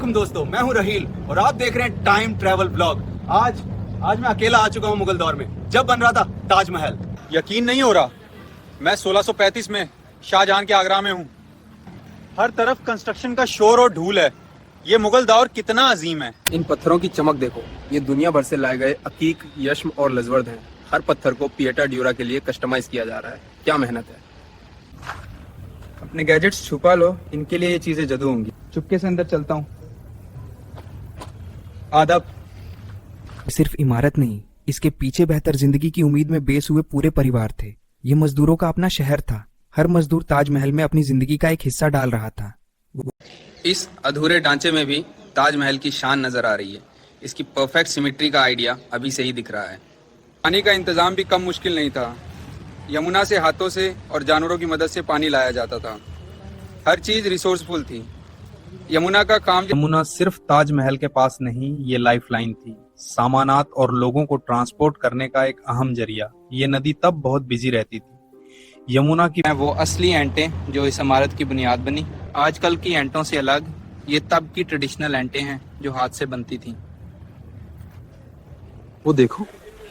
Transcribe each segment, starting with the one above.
वालेकुम दोस्तों, मैं हूं रहील और आप देख रहे हैं टाइम ट्रैवल ब्लॉग। आज मैं अकेला आ चुका हूं मुगल दौर में, जब बन रहा था ताजमहल। यकीन नहीं हो रहा, मैं 1635 में शाहजहां के आगरा में हूँ। हर तरफ कंस्ट्रक्शन का शोर और धूल है। ये मुगल दौर कितना अजीम है। इन पत्थरों की चमक देखो, ये दुनिया भर से लाए गए अकीक, यश्म और लजवर्द हैं। हर पत्थर को पिएटा ड्यूरा के लिए कस्टमाइज किया जा रहा है। क्या मेहनत है। अपने गैजेट्स छुपा लो, इनके लिए ये चीजें जदू होंगी। चुपके से अंदर चलता हूँ। आदब। सिर्फ इमारत नहीं, इसके पीछे बेहतर जिंदगी की उम्मीद में बेस हुए पूरे परिवार थे। ये मजदूरों का अपना शहर था। हर मजदूर ताजमहल में अपनी जिंदगी का एक हिस्सा डाल रहा था। इस अधूरे ढांचे में भी ताजमहल की शान नजर आ रही है। इसकी परफेक्ट सिमेट्री का आइडिया अभी से ही दिख रहा है। पानी का इंतजाम भी कम मुश्किल नहीं था। यमुना से हाथों से और जानवरों की मदद से पानी लाया जाता था। हर चीज रिसोर्सफुल थी। यमुना का काम यमुना सिर्फ ताजमहल के पास नहीं, ये लाइफलाइन थी। सामानात और लोगों को ट्रांसपोर्ट करने का एक अहम जरिया। ये नदी तब बहुत बिजी रहती थी। यमुना की वो असली एंटें जो इस इमारत की बुनियाद बनी। आजकल की एंटों से अलग ये तब की ट्रेडिशनल एंटें हैं जो हाथ से बनती थी। वो देखो,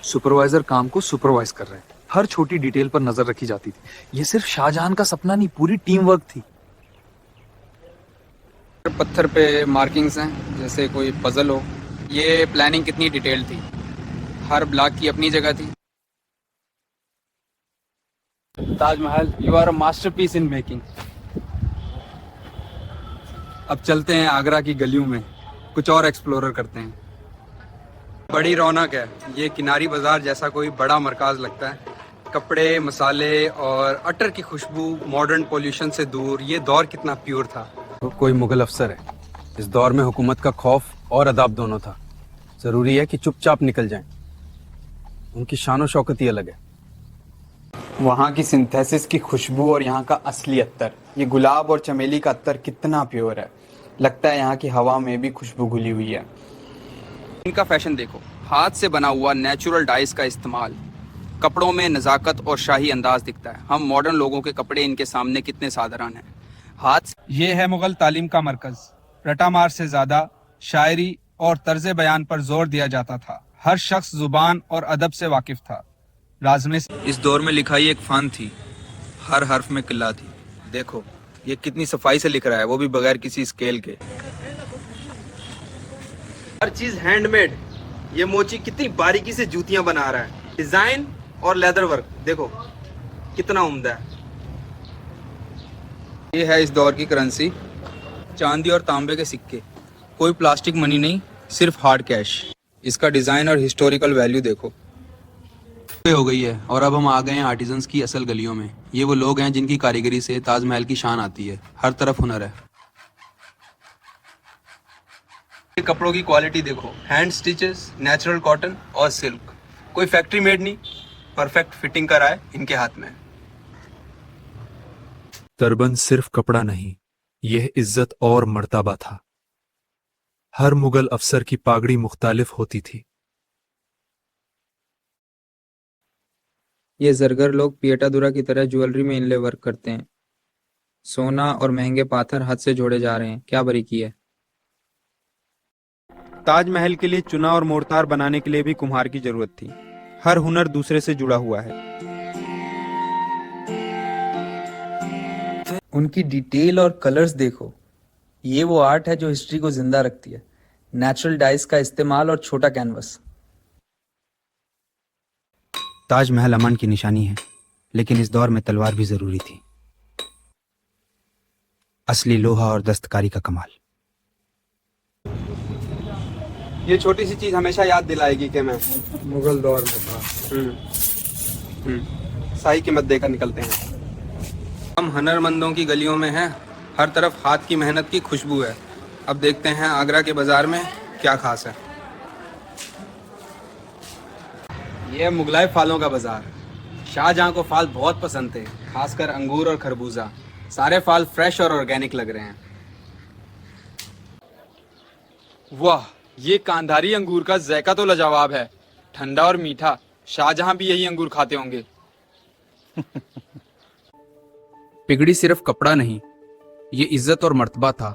सुपरवाइजर काम को सुपरवाइज कर रहे हैं। हर छोटी डिटेल पर नजर रखी जाती थी। ये सिर्फ शाहजहां का सपना नहीं, पूरी टीम वर्क थी। पत्थर पे मार्किंग्स हैं जैसे कोई पजल हो। ये प्लानिंग कितनी डिटेल थी। हर ब्लॉक की अपनी जगह थी। Taj Mahal, you are a masterpiece in making. अब चलते हैं आगरा की गलियों में, कुछ और एक्सप्लोरर करते हैं। बड़ी रौनक है। ये किनारी बाजार जैसा कोई बड़ा मरकज लगता है। कपड़े, मसाले और अटर की खुशबू, मॉडर्न पोल्यूशन से दूर। ये दौर कितना प्योर था। तो कोई मुगल अफसर है। इस दौर में हुकूमत का खौफ और अदाब दोनों था। जरूरी है कि चुपचाप निकल जाएं। उनकी शान और शौकत ही अलग है। वहाँ की सिंथेसिस की खुशबू और यहाँ का असली अत्तर। ये गुलाब और चमेली का अत्तर कितना प्योर है। लगता है यहाँ की हवा में भी खुशबू घुली हुई है। इनका फैशन देखो, हाथ से बना हुआ नेचुरल डाइस का इस्तेमाल। कपड़ों में नज़ाकत और शाही अंदाज दिखता है। हम मॉडर्न लोगों के कपड़े इनके सामने कितने साधारण हैं। हाथ ये है मुगल तालीम का मरकज। रटामार से ज्यादा शायरी और तर्ज बयान पर जोर दिया जाता था। हर शख्स जुबान और अदब से वाकिफ था। राजमे इस दौर में लिखाई एक फन थी। हर हर्फ में किल्ला थी। देखो ये कितनी सफाई से लिख रहा है, वो भी बगैर किसी स्केल के। हर चीज हैंडमेड। ये मोची कितनी बारीकी से जूतियां बना रहा है। डिजाइन और लेदर वर्क देखो कितना उम्दा है। ये है इस दौर की करेंसी, चांदी और तांबे के सिक्के। कोई प्लास्टिक मनी नहीं, सिर्फ हार्ड कैश। इसका डिजाइन और हिस्टोरिकल वैल्यू देखो। हो गई है और अब हम आ गए हैं आर्टिजन्स की असल गलियों में। ये वो लोग हैं जिनकी कारीगरी से ताजमहल की शान आती है। हर तरफ हुनर है। कपड़ों की क्वालिटी देखो, हैंड स्टिचेस, नेचुरल कॉटन और सिल्क। कोई फैक्ट्री मेड नहीं, परफेक्ट फिटिंग का है इनके हाथ में। टर्बन सिर्फ कपड़ा नहीं, यह इज्जत और मर्तबा था। हर मुगल अफसर की पागड़ी मुख्तालिफ होती थी। ये जरगर लोग पिएटादुरा की तरह ज्वेलरी में इनले वर्क करते हैं। सोना और महंगे पाथर हाथ से जोड़े जा रहे हैं। क्या बारीकी है। ताजमहल के लिए चुना और मोर्टार बनाने के लिए भी कुम्हार की जरूरत थी। हर हुनर दूसरे से जुड़ा हुआ है। उनकी डिटेल और कलर्स देखो। ये वो आर्ट है जो हिस्ट्री को जिंदा रखती है। नेचुरल डाइस का इस्तेमाल और छोटा कैनवस। ताजमहल अमन की निशानी है, लेकिन इस दौर में तलवार भी जरूरी थी। असली लोहा और दस्तकारी का कमाल। ये छोटी सी चीज हमेशा याद दिलाएगी कि मैं मुगल दौर में था। सही कीमत देकर निकलते हैं। हम हुनरमंदों की गलियों में हैं। हर तरफ हाथ की मेहनत की खुशबू है। अब देखते हैं आगरा के बाजार में क्या खास है। ये है मुगलाई फलों का बाजार। शाहजहां को फल बहुत पसंद थे, खासकर अंगूर और खरबूजा। सारे फल फ्रेश और ऑर्गेनिक लग रहे हैं। वाह, ये कांधारी अंगूर का जायका तो लाजवाब है। ठंडा और मीठा। शाहजहां भी यही अंगूर खाते होंगे। पिगड़ी सिर्फ कपड़ा नहीं, ये इज्जत और मर्तबा था।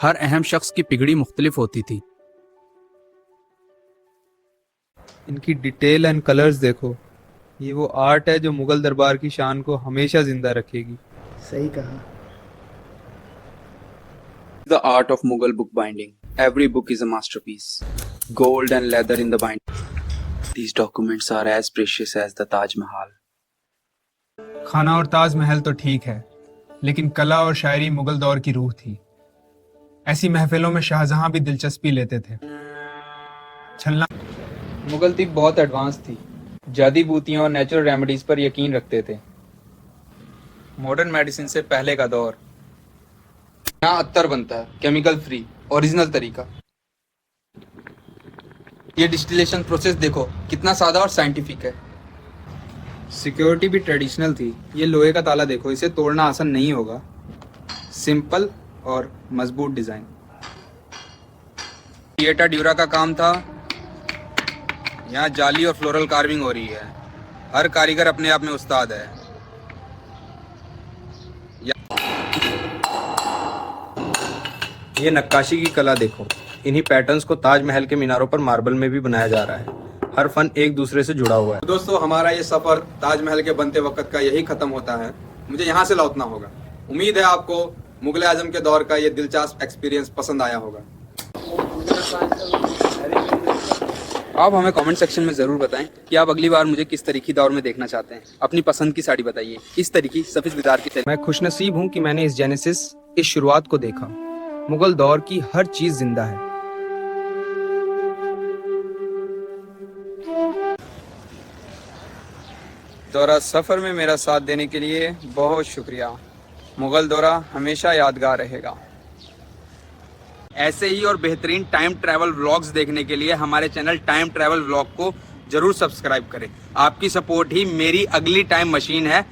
हर अहम शख्स की पिगड़ी मुख्तलिफ होती थी। इनकी डिटेल एंड कलर्स देखो, ये वो आर्ट है जो मुगल दरबार की शान को हमेशा जिंदा रखेगी। सही कहा। The art of Mughal book binding. Every book is a masterpiece. Gold and leather in the binding. These documents are as precious as the Taj Mahal. खाना और ताजमहल तो ठीक है, लेकिन कला और शायरी मुगल दौर की रूह थी। ऐसी महफिलों में शाहजहां भी दिलचस्पी लेते थे। छलना मुगल तिब बहुत एडवांस थी, जड़ी बूटियों और नेचुरल रेमेडीज पर यकीन रखते थे। मॉडर्न मेडिसिन से पहले का दौर। यहाँ अत्तर बनता है, केमिकल फ्री, ओरिजिनल तरीका। ये डिस्टिलेशन प्रोसेस देखो कितना सादा और साइंटिफिक है। सिक्योरिटी भी ट्रेडिशनल थी। ये लोहे का ताला देखो, इसे तोड़ना आसान नहीं होगा। सिंपल और मजबूत डिजाइन। थिएटर ड्यूरा का काम था। यहाँ जाली और फ्लोरल कार्विंग हो रही है। हर कारीगर अपने आप में उस्ताद है। ये नक्काशी की कला देखो, इन्हीं पैटर्न्स को ताजमहल के मीनारों पर मार्बल में भी बनाया जा रहा है। हर फन एक दूसरे से जुड़ा हुआ है। दोस्तों, हमारा ये सफर ताजमहल के बनते वक्त का यही खत्म होता है। मुझे यहाँ से लौटना होगा। उम्मीद है आपको मुगल आजम के दौर का ये दिलचस्प एक्सपीरियंस पसंद आया होगा। आप हमें कमेंट सेक्शन में ज़रूर बताएं कि आप अगली बार मुझे किस तरीके दौर में देखना चाहते हैं। अपनी पसंद की साड़ी बताइए। इस तरीके सफेद बिदार की तरह। मैं खुशनसीब हूँ कि मैंने इस जेनेसिस, इस शुरुआत को देखा। मुगल दौर की हर चीज जिंदा है। दौरा सफर में मेरा साथ देने के लिए बहुत शुक्रिया। मुगल दौरा हमेशा यादगार रहेगा। ऐसे ही और बेहतरीन टाइम ट्रैवल व्लॉग्स देखने के लिए हमारे चैनल टाइम ट्रैवल व्लॉग को जरूर सब्सक्राइब करें। आपकी सपोर्ट ही मेरी अगली टाइम मशीन है।